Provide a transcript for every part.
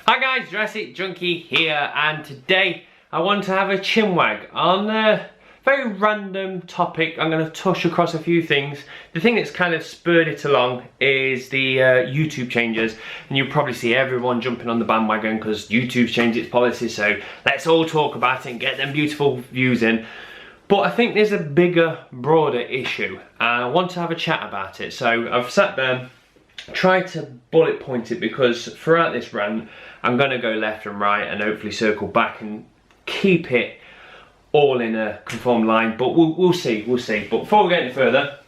Hi guys, Jurassic Junkie here, and today I want to have a chinwag on a very random topic. I'm going to touch across a few things. The thing that's kind of spurred it along is the YouTube changes, and you'll probably see everyone jumping on the bandwagon because YouTube's changed its policy, so let's all talk about it and get them beautiful views in. But I think there's a bigger, broader issue, and I want to have a chat about it. So I've sat there, tried to bullet point it, because throughout this rant I'm going to go left and right and hopefully circle back and keep it all in a conformed line, but we'll see. But before we get any further,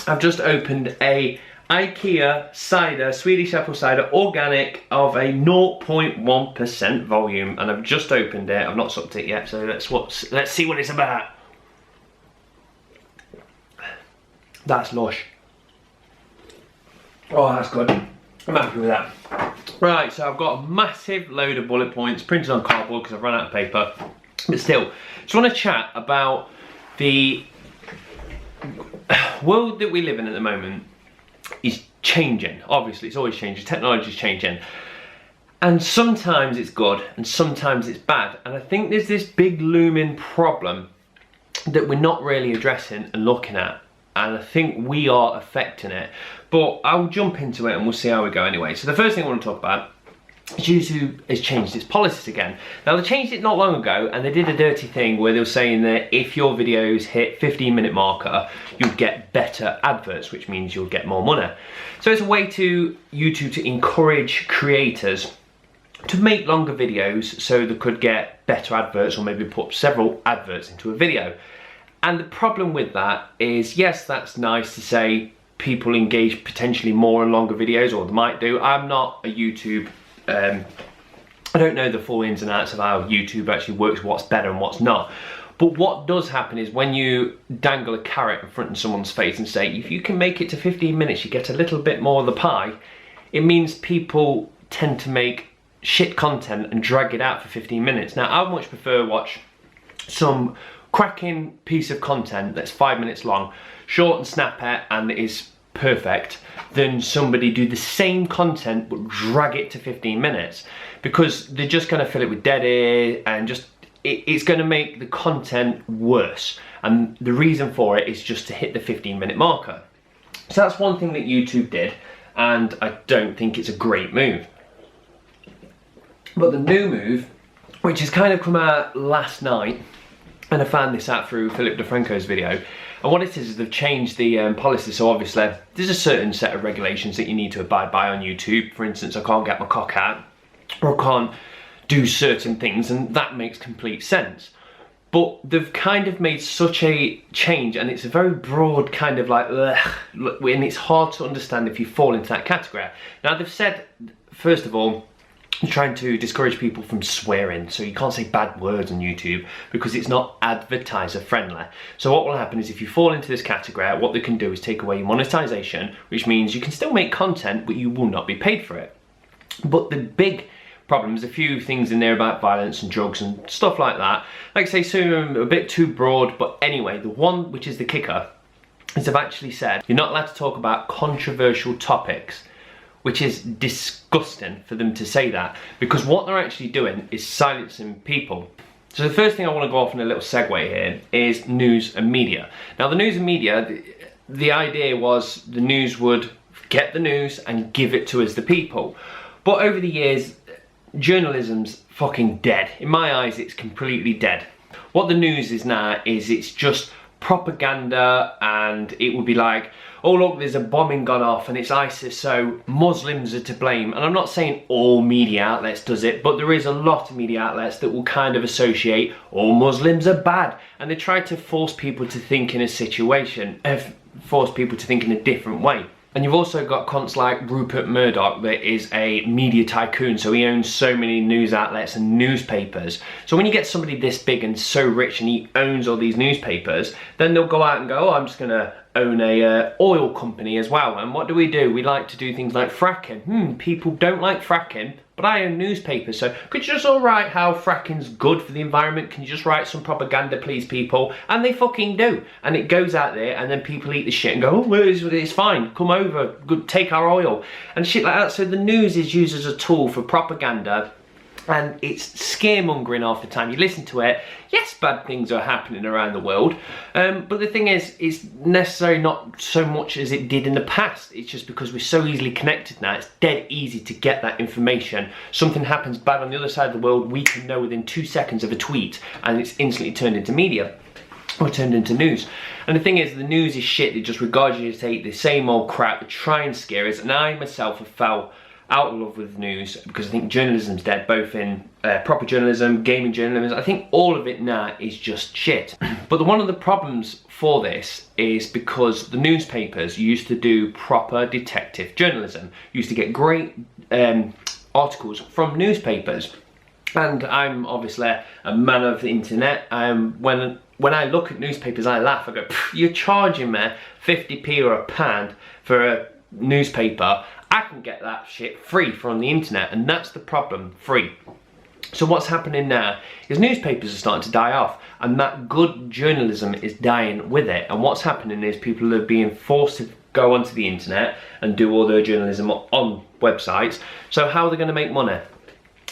I've just opened a IKEA cider, Swedish apple cider, organic, of a 0.1% volume, and I've just opened it. I've not sucked it yet, so let's see what it's about. That's lush. Oh, that's good. I'm happy with that. Right, so I've got a massive load of bullet points printed on cardboard because I've run out of paper. But still, just want to chat about the world that we live in at the moment. Is changing. Obviously, it's always changing. Technology is changing. And sometimes it's good and sometimes it's bad. And I think there's this big looming problem that we're not really addressing and looking at. And I think we are affecting it. But I'll jump into it and we'll see how we go anyway. So the first thing I want to talk about is YouTube has changed its policies again. Now, they changed it not long ago, and they did a dirty thing where they were saying that if your videos hit 15-minute marker, you'll get better adverts, which means you'll get more money. So it's a way to YouTube to encourage creators to make longer videos so they could get better adverts, or maybe put several adverts into a video. And the problem with that is, yes, that's nice to say people engage potentially more in longer videos, or they might do. I'm not a YouTube, I don't know the full ins and outs of how YouTube actually works, what's better and what's not. But what does happen is when you dangle a carrot in front of someone's face and say, if you can make it to 15 minutes, you get a little bit more of the pie, it means people tend to make shit content and drag it out for 15 minutes. Now, I much prefer watch some cracking piece of content that's 5 minutes long, short and snappy, and is perfect, than somebody do the same content but drag it to 15 minutes, because they're just going to fill it with dead air, and just it's going to make the content worse. And the reason for it is just to hit the 15-minute marker. So that's one thing that YouTube did, and I don't think it's a great move. But the new move, which has kind of come out last night, and I found this out through Philip DeFranco's video, and what it is they've changed the policy. So obviously there's a certain set of regulations that you need to abide by on YouTube. For instance, I can't get my cock out, or I can't do certain things, and that makes complete sense. But they've kind of made such a change, and it's a very broad kind of like, and it's hard to understand if you fall into that category. Now, they've said, first of all, trying to discourage people from swearing, so you can't say bad words on YouTube because it's not advertiser friendly. So what will happen is, if you fall into this category, what they can do is take away your monetization, which means you can still make content but you will not be paid for it. But the big problem is a few things in there about violence and drugs and stuff like that. Like I say, so a bit too broad, but anyway, the one which is the kicker is they've actually said you're not allowed to talk about controversial topics, which is disgusting for them to say that, because what they're actually doing is silencing people. So the first thing I want to go off in a little segue here is news and media. Now, the news and media, the idea was the news would get the news and give it to us, the people. But over the years, journalism's fucking dead. In my eyes, it's completely dead. What the news is now is it's just propaganda, and it would be like, oh look, there's a bombing gone off and it's ISIS, so Muslims are to blame. And I'm not saying all media outlets does it, but there is a lot of media outlets that will kind of associate all Muslims are bad, and they try to force people to think in a situation, force people to think in a different way. And you've also got cunts like Rupert Murdoch, that is a media tycoon, so he owns so many news outlets and newspapers. So when you get somebody this big and so rich and he owns all these newspapers, then they'll go out and go, oh, I'm just gonna own a oil company as well. And what do? We like to do things like fracking. People don't like fracking, but I own newspapers, so could you just all write how fracking's good for the environment? Can you just write some propaganda, please, people? And they fucking do. And it goes out there, and then people eat the shit and go, oh, well, it's fine, come over, good, take our oil, and shit like that. So the news is used as a tool for propaganda and it's scaremongering half the time. You listen to it, yes, bad things are happening around the world, but the thing is, it's necessarily not so much as it did in the past. It's just because we're so easily connected now, it's dead easy to get that information. Something happens bad on the other side of the world, we can know within 2 seconds of a tweet, and it's instantly turned into media, or turned into news. And the thing is, the news is shit. They just regurgitate the same old crap, they try and scare us, and I myself have fell out of love with news because I think journalism's dead, both in proper journalism, gaming journalism. I think all of it now is just shit. But one of the problems for this is because the newspapers used to do proper detective journalism, used to get great articles from newspapers. And I'm obviously a man of the internet. When I look at newspapers, I laugh. I go, you're charging me 50p or a pound for a newspaper. I can get that shit free from the internet, and that's the problem, free. So what's happening now is newspapers are starting to die off, and that good journalism is dying with it. And what's happening is people are being forced to go onto the internet and do all their journalism on websites. So how are they going to make money?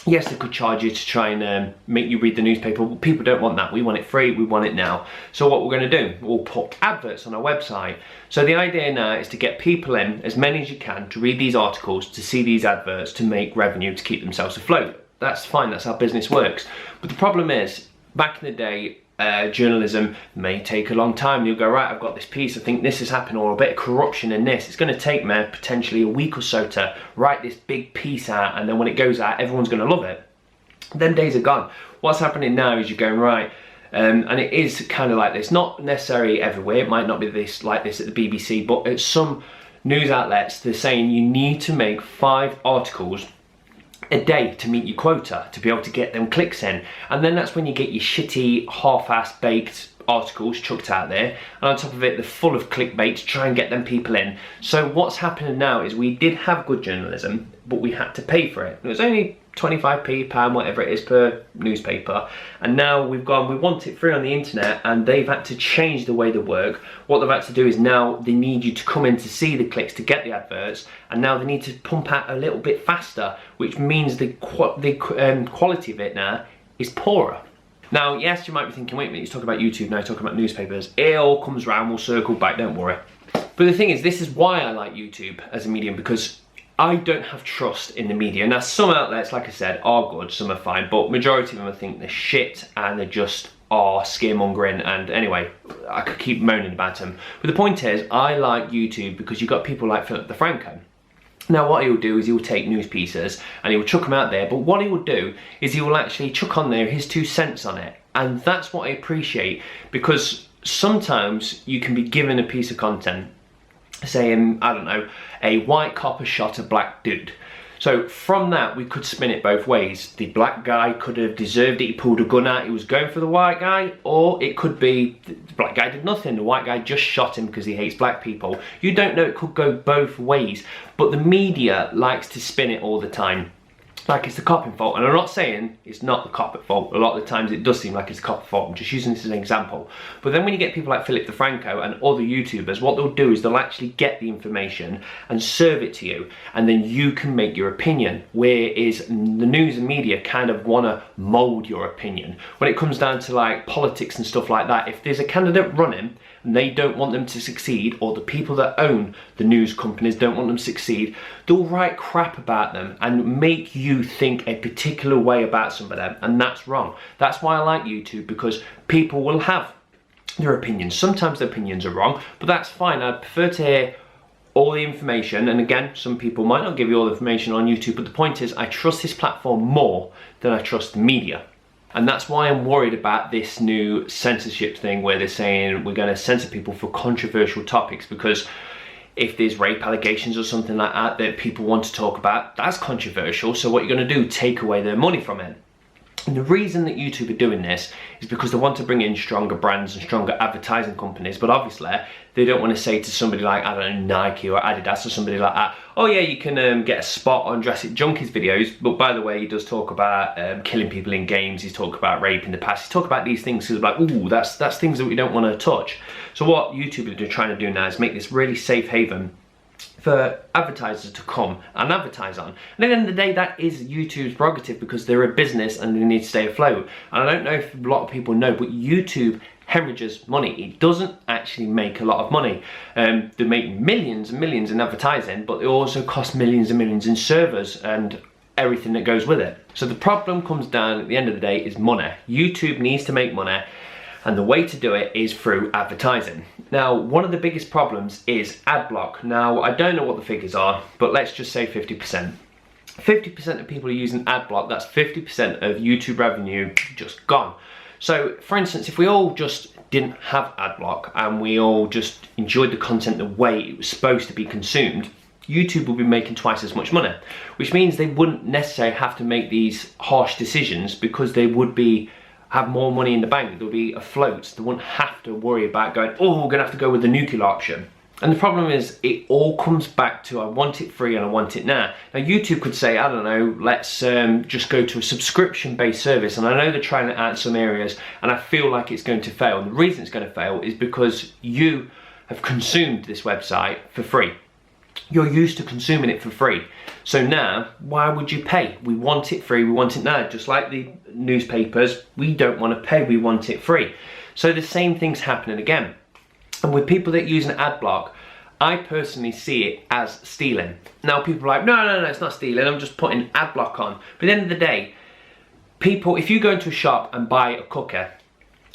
Yes, they could charge you to try and make you read the newspaper, but people don't want that. We want it free, we want it now. So what we're going to do, we'll put adverts on our website. So the idea now is to get people in, as many as you can, to read these articles, to see these adverts, to make revenue, to keep themselves afloat. That's fine, that's how business works. But the problem is, back in the day, journalism may take a long time. You'll go, right, I've got this piece, I think this has happened, or a bit of corruption in this. It's going to take me potentially a week or so to write this big piece out, and then when it goes out, everyone's going to love it. Them days are gone. What's happening now is you're going, right, and it is kind of like this, not necessarily everywhere, it might not be this like this at the BBC, but at some news outlets, they're saying you need to make 5 articles a day to meet your quota, to be able to get them clicks in. And then that's when you get your shitty, half-assed baked articles chucked out there, and on top of it they're full of clickbait to try and get them people in. So what's happening now is we did have good journalism, but we had to pay for it. It was only 25p, pound, whatever it is per newspaper, and now we've gone, we want it free on the internet, and they've had to change the way they work. What they've had to do is now they need you to come in to see the clicks, to get the adverts, and now they need to pump out a little bit faster, which means the quality of it now is poorer. Now, yes, you might be thinking, wait a minute, he's talking about YouTube, now he's talking about newspapers. It all comes round, we'll circle back, don't worry. But the thing is, this is why I like YouTube as a medium, because I don't have trust in the media. Now, some outlets, like I said, are good, some are fine, but majority of them I think they're shit, and they just are scaremongering, and anyway, I could keep moaning about them. But the point is, I like YouTube because you've got people like Philip DeFranco. Now what he will do is he will take news pieces and he will chuck them out there, but what he will do is he will actually chuck on there his 2 cents on it. And that's what I appreciate, because sometimes you can be given a piece of content saying, I don't know, a white cop has shot a black dude. So from that, we could spin it both ways. The black guy could have deserved it, he pulled a gun out, he was going for the white guy, or it could be the black guy did nothing, the white guy just shot him because he hates black people. You don't know, it could go both ways, but the media likes to spin it all the time like it's the cop's fault. And I'm not saying it's not the cop's fault. A lot of the times it does seem like it's the cop's fault. I'm just using this as an example. But then when you get people like Philip DeFranco and other YouTubers, what they'll do is they'll actually get the information and serve it to you, and then you can make your opinion. Whereas the news and media kind of want to mold your opinion. When it comes down to like politics and stuff like that, if there's a candidate running and they don't want them to succeed, or the people that own the news companies don't want them to succeed, they'll write crap about them and make you think a particular way about some of them, and that's wrong. That's why I like YouTube, because people will have their opinions. Sometimes their opinions are wrong, but that's fine. I prefer to hear all the information, and again, some people might not give you all the information on YouTube, but the point is I trust this platform more than I trust the media. And that's why I'm worried about this new censorship thing where they're saying we're going to censor people for controversial topics, because if there's rape allegations or something like that that people want to talk about, that's controversial. So what you're going to do, take away their money from it. And the reason that YouTube are doing this is because they want to bring in stronger brands and stronger advertising companies, but obviously they don't want to say to somebody like, I don't know, Nike or Adidas or somebody like that, oh yeah, you can get a spot on Jurassic Junkie's videos, but by the way, he does talk about killing people in games, he's talked about rape in the past, he's talked about these things, so like, ooh, that's things that we don't want to touch. So what YouTube are trying to do now is make this really safe haven for advertisers to come and advertise on. And at the end of the day, that is YouTube's prerogative because they're a business and they need to stay afloat. And I don't know if a lot of people know, but YouTube hemorrhages money. It doesn't actually make a lot of money. They make millions and millions in advertising, but it also costs millions and millions in servers and everything that goes with it. So the problem comes down at the end of the day is money. YouTube needs to make money, and the way to do it is through advertising. Now, one of the biggest problems is ad block. Now, I don't know what the figures are, but let's just say 50%. 50% of people are using ad block. That's 50% of YouTube revenue just gone. So, for instance, if we all just didn't have ad block and we all just enjoyed the content the way it was supposed to be consumed, YouTube would be making twice as much money, which means they wouldn't necessarily have to make these harsh decisions because they would have more money in the bank. They'll be afloat. They wouldn't have to worry about going, oh, we're gonna have to go with the nuclear option. And the problem is, it all comes back to I want it free and I want it now. Now YouTube could say, I don't know, let's just go to a subscription-based service. And I know they're trying it out in some areas, and I feel like it's going to fail. And the reason it's going to fail is because you have consumed this website for free. You're used to consuming it for free. So now, why would you pay? We want it free, we want it now. Just like the newspapers, we don't want to pay, we want it free. So the same thing's happening again. And with people that use an ad block, I personally see it as stealing. Now people are like, no, it's not stealing, I'm just putting ad block on. But at the end of the day, people, if you go into a shop and buy a cooker,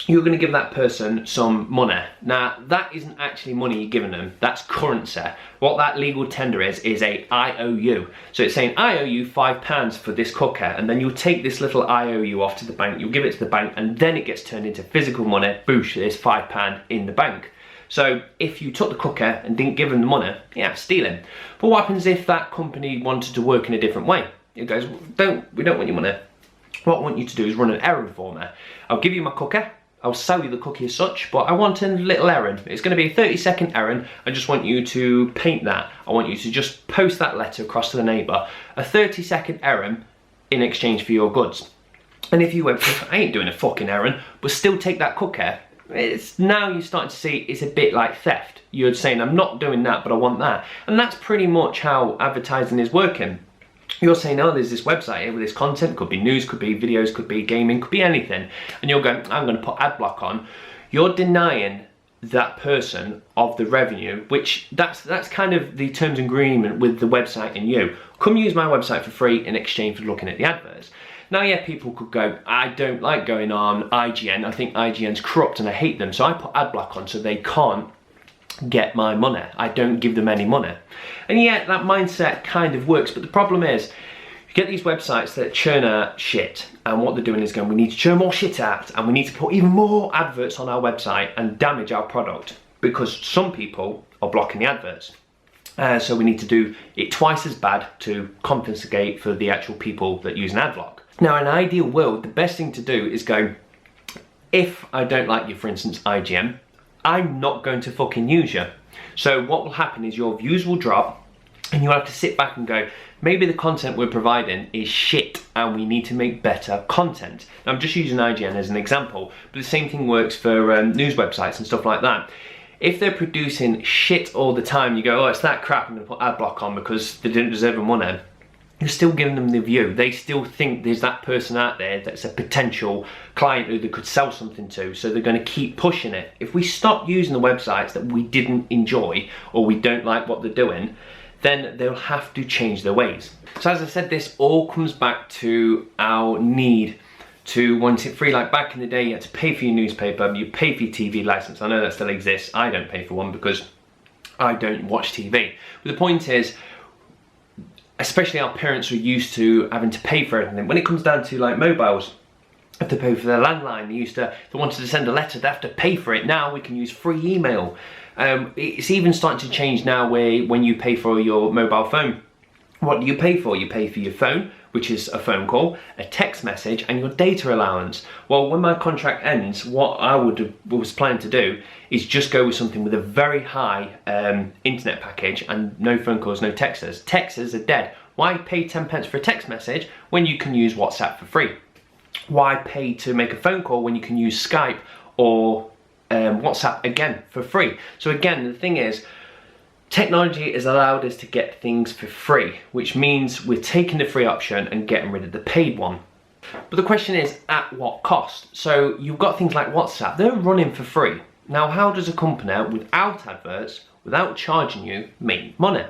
you're going to give that person some money. Now, that isn't actually money you're giving them, that's currency. What that legal tender is a IOU. So it's saying, I owe you £5 for this cooker, and then you'll take this little IOU off to the bank, you'll give it to the bank, and then it gets turned into physical money, boosh, there's £5 in the bank. So if you took the cooker and didn't give them the money, yeah, stealing. But what happens if that company wanted to work in a different way? It goes, we don't want your money. What I want you to do is run an errand for me. I'll give you my cooker, I'll sell you the cookie as such, but I want a little errand. It's going to be a 30-second errand. I just want you to paint that. I want you to just post that letter across to the neighbour. A 30-second errand in exchange for your goods. And if you went, I ain't doing a fucking errand, but still take that cooker, it's now you're starting to see it's a bit like theft. You're saying, I'm not doing that, but I want that. And that's pretty much how advertising is working. You're saying, oh, there's this website here with this content, could be news, could be videos, could be gaming, could be anything. And you're going, I'm going to put ad block on. You're denying that person of the revenue, which that's kind of the terms and agreement with the website and you. Come use my website for free in exchange for looking at the adverts. Now, yeah, people could go, I don't like going on IGN. I think IGN's corrupt and I hate them. So I put ad block on so they can't get my money. I don't give them any money. And yeah, that mindset kind of works, but the problem is you get these websites that churn out shit, and what they're doing is going, we need to churn more shit out and we need to put even more adverts on our website and damage our product because some people are blocking the adverts. So we need to do it twice as bad to compensate for the actual people that use an ad block. Now, in an ideal world, the best thing to do is go, if I don't like you, for instance, IGN, I'm not going to fucking use you. So what will happen is your views will drop and you'll have to sit back and go, maybe the content we're providing is shit and we need to make better content. Now, I'm just using IGN as an example, but the same thing works for news websites and stuff like that. If they're producing shit all the time, you go, oh, it's that crap, I'm gonna put ad block on because they didn't deserve the money. You're still giving them the view. They still think there's that person out there that's a potential client who they could sell something to, so they're going to keep pushing it. If we stop using the websites that we didn't enjoy or we don't like what they're doing, then they'll have to change their ways. So as I said, this all comes back to our need to want it free. Like back in the day, you had to pay for your newspaper, you pay for your TV license. I know that still exists. I don't pay for one because I don't watch TV. But the point is, especially our parents were used to having to pay for everything. When it comes down to like mobiles, they have to pay for their landline. They wanted to send a letter, they have to pay for it. Now we can use free email. It's even starting to change now where when you pay for your mobile phone, what do you pay for? You pay for your phone, which is a phone call, a text message, and your data allowance. Well, when my contract ends, what I was planning to do is just go with something with a very high internet package and no phone calls, no texters. Texters are dead. Why pay 10 pence for a text message when you can use WhatsApp for free? Why pay to make a phone call when you can use Skype or WhatsApp again for free? So again, the thing is, Technology has allowed us to get things for free, which means we're taking the free option and getting rid of the paid one. But the question is, at what cost? So you've got things like WhatsApp, they're running for free. Now, how does a company without adverts, without charging you, make money?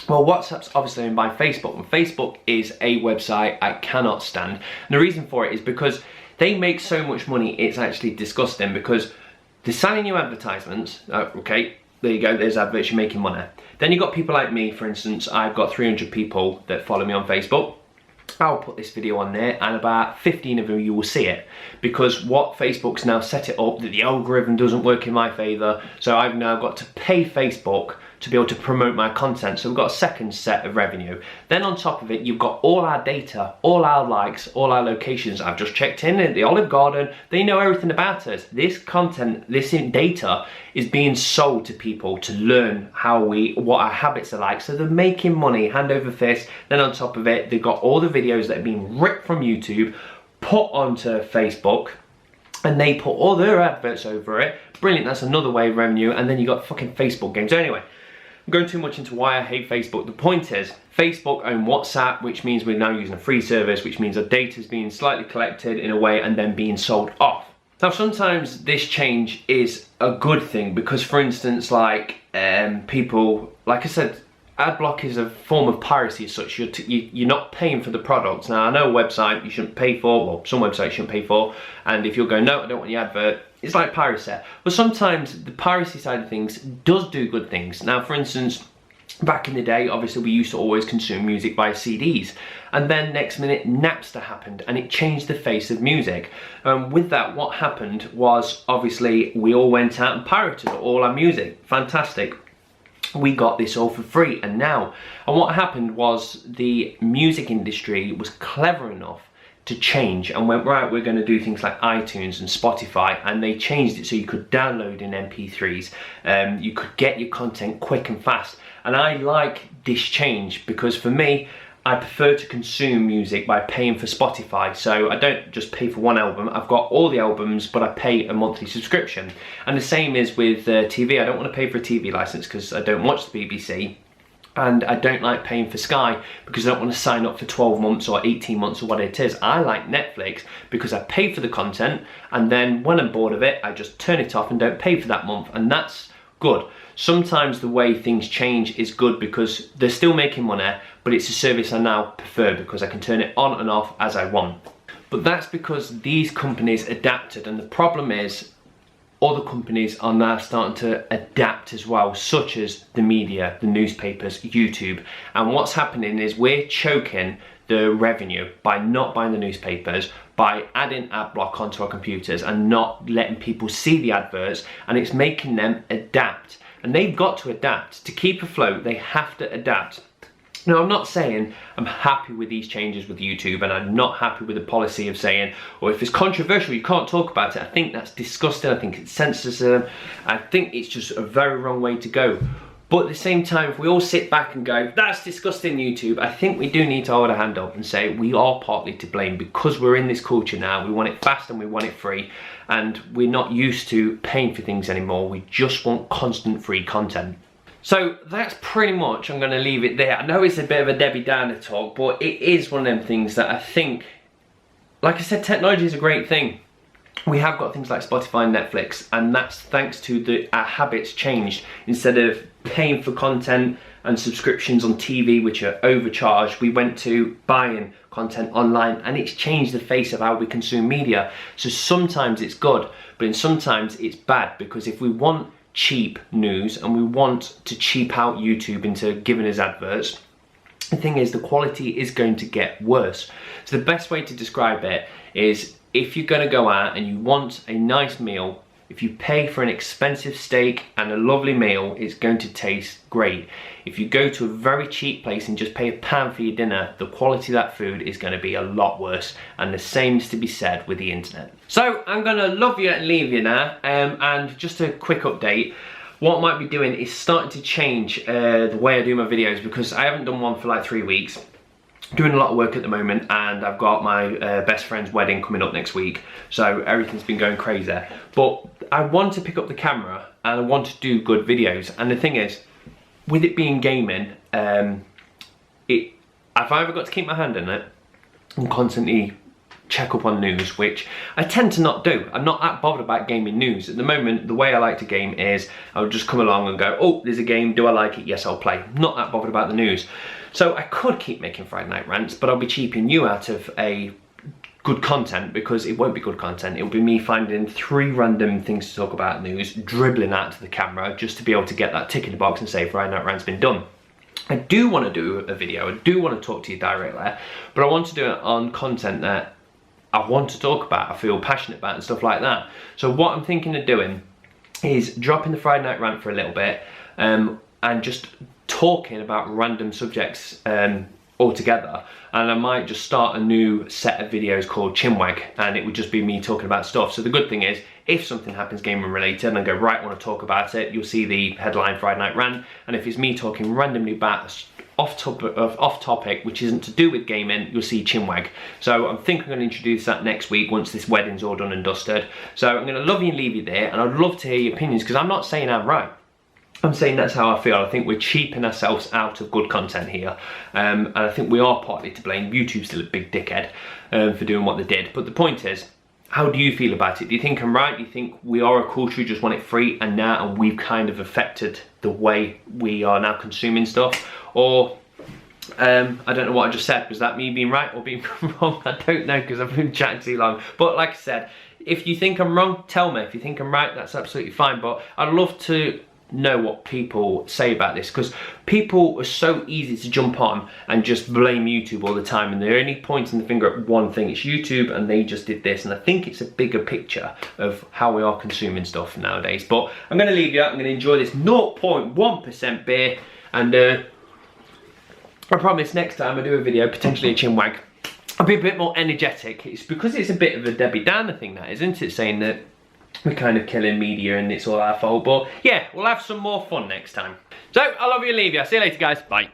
Well, WhatsApp's obviously owned by Facebook, and Facebook is a website I cannot stand. And the reason for it is because they make so much money, it's actually disgusting, because they're selling you advertisements. Okay, there you go, there's adverts, you're making money. Then you've got people like me, for instance. I've got 300 people that follow me on Facebook. I'll put this video on there and about 15 of you will see it, because what Facebook's now set it up that the algorithm doesn't work in my favour, so I've now got to pay Facebook to be able to promote my content. So we've got a second set of revenue. Then on top of it, you've got all our data, all our likes, all our locations. I've just checked in at the Olive Garden. They know everything about us. This content, this data is being sold to people to learn what our habits are like. So they're making money hand over fist. Then on top of it, they've got all the videos that are being ripped from YouTube, put onto Facebook, and they put all their adverts over it. Brilliant, that's another way of revenue. And then you got fucking Facebook games. So anyway, I'm going too much into why I hate Facebook. The point is, Facebook own WhatsApp, which means we're now using a free service, which means our data is being slightly collected in a way and then being sold off. Now, sometimes this change is a good thing because, for instance, like people, like I said, ad block is a form of piracy as such. You're not paying for the products. Now, I know a website you shouldn't pay for, well, some websites you shouldn't pay for, and if you're going, no, I don't want the advert, it's like piracy. But sometimes the piracy side of things does do good things. Now, for instance, back in the day, obviously we used to always consume music via CDs, and then next minute Napster happened and it changed the face of music. With that, what happened was obviously we all went out and pirated all our music. Fantastic. We got this all for free, and what happened was the music industry was clever enough to change and went, right, we're going to do things like iTunes and Spotify, and they changed it so you could download in MP3s, you could get your content quick and fast. And I like this change because for me, I prefer to consume music by paying for Spotify. So I don't just pay for one album, I've got all the albums, but I pay a monthly subscription. And the same is with TV. I don't want to pay for a TV license because I don't watch the BBC. And I don't like paying for Sky because I don't want to sign up for 12 months or 18 months or what it is. I like Netflix because I pay for the content, and then when I'm bored of it, I just turn it off and don't pay for that month, and that's good. Sometimes the way things change is good because they're still making money, but it's a service I now prefer because I can turn it on and off as I want. But that's because these companies adapted, and the problem is other companies are now starting to adapt as well, such as the media, the newspapers, YouTube. And what's happening is we're choking the revenue by not buying the newspapers, by adding ad block onto our computers and not letting people see the adverts, and it's making them adapt. And they've got to adapt. To keep afloat, they have to adapt. Now, I'm not saying I'm happy with these changes with YouTube, and I'm not happy with the policy of saying, or if it's controversial, you can't talk about it. I think that's disgusting. I think it's censorship. I think it's just a very wrong way to go. But at the same time, if we all sit back and go, that's disgusting, YouTube, I think we do need to hold a hand up and say we are partly to blame because we're in this culture now. We want it fast and we want it free, and we're not used to paying for things anymore. We just want constant free content. So that's pretty much, I'm going to leave it there. I know it's a bit of a Debbie Downer talk, but it is one of them things that I think, like I said, technology is a great thing. We have got things like Spotify and Netflix, and that's thanks to our habits changed. Instead of paying for content and subscriptions on TV, which are overcharged, we went to buying content online, and it's changed the face of how we consume media. So sometimes it's good, but sometimes it's bad, because if we want cheap news and we want to cheap out YouTube into giving us adverts, the thing is the quality is going to get worse. So the best way to describe it is, if you're going to go out and you want a nice meal, if you pay for an expensive steak and a lovely meal, it's going to taste great. If you go to a very cheap place and just pay £1 for your dinner, the quality of that food is going to be a lot worse. And the same is to be said with the internet. So I'm going to love you and leave you now. And just a quick update. What I might be doing is starting to change the way I do my videos, because I haven't done one for like 3 weeks. Doing a lot of work at the moment, and I've got my best friend's wedding coming up next week, so everything's been going crazy. But I want to pick up the camera and I want to do good videos, and the thing is, with it being gaming, I've either got to keep my hand in it and constantly check up on news, which I tend to not do. I'm not that bothered about gaming news. At the moment, the way I like to game is I'll just come along and go, oh, there's a game, do I like it? Yes, I'll play. Not that bothered about the news. So I could keep making Friday Night Rants, but I'll be cheaping you out of a good content, because it won't be good content. It'll be me finding 3 random things to talk about news, dribbling out to the camera just to be able to get that tick in the box and say Friday Night Rant's been done. I do want to do a video, I do want to talk to you directly, but I want to do it on content that I want to talk about, I feel passionate about and stuff like that. So what I'm thinking of doing is dropping the Friday Night Rant for a little bit and just talking about random subjects altogether. And I might just start a new set of videos called Chinwag, and it would just be me talking about stuff. So the good thing is, if something happens gaming related and I go, right, I want to talk about it, you'll see the headline Friday Night Rant. And if it's me talking randomly about off topic, which isn't to do with gaming, you'll see Chinwag. So I think I'm going to introduce that next week once this wedding's all done and dusted. So I'm going to love you and leave you there, and I'd love to hear your opinions, because I'm not saying I'm right. I'm saying that's how I feel. I think we're cheaping ourselves out of good content here, and I think we are partly to blame. YouTube's still a big dickhead for doing what they did. But the point is, how do you feel about it? Do you think I'm right? Do you think we are a culture who just want it free, and we've kind of affected the way we are now consuming stuff? Or I don't know what I just said. Was that me being right or being wrong? I don't know, because I've been chatting too long. But like I said, if you think I'm wrong, tell me. If you think I'm right, that's absolutely fine. But I'd love to know what people say about this, because people are so easy to jump on and just blame YouTube all the time, and they're only pointing the finger at one thing. It's YouTube and they just did this, and I think it's a bigger picture of how we are consuming stuff nowadays. But I'm going to leave you out. I'm going to enjoy this 0.1% beer, and I promise next time I do a video, potentially a Chinwag, I'll be a bit more energetic. It's because it's a bit of a Debbie Downer thing, that, isn't it? Saying that we're kind of killing media and it's all our fault. But yeah, we'll have some more fun next time. So I love you and leave you. See you later, guys. Bye.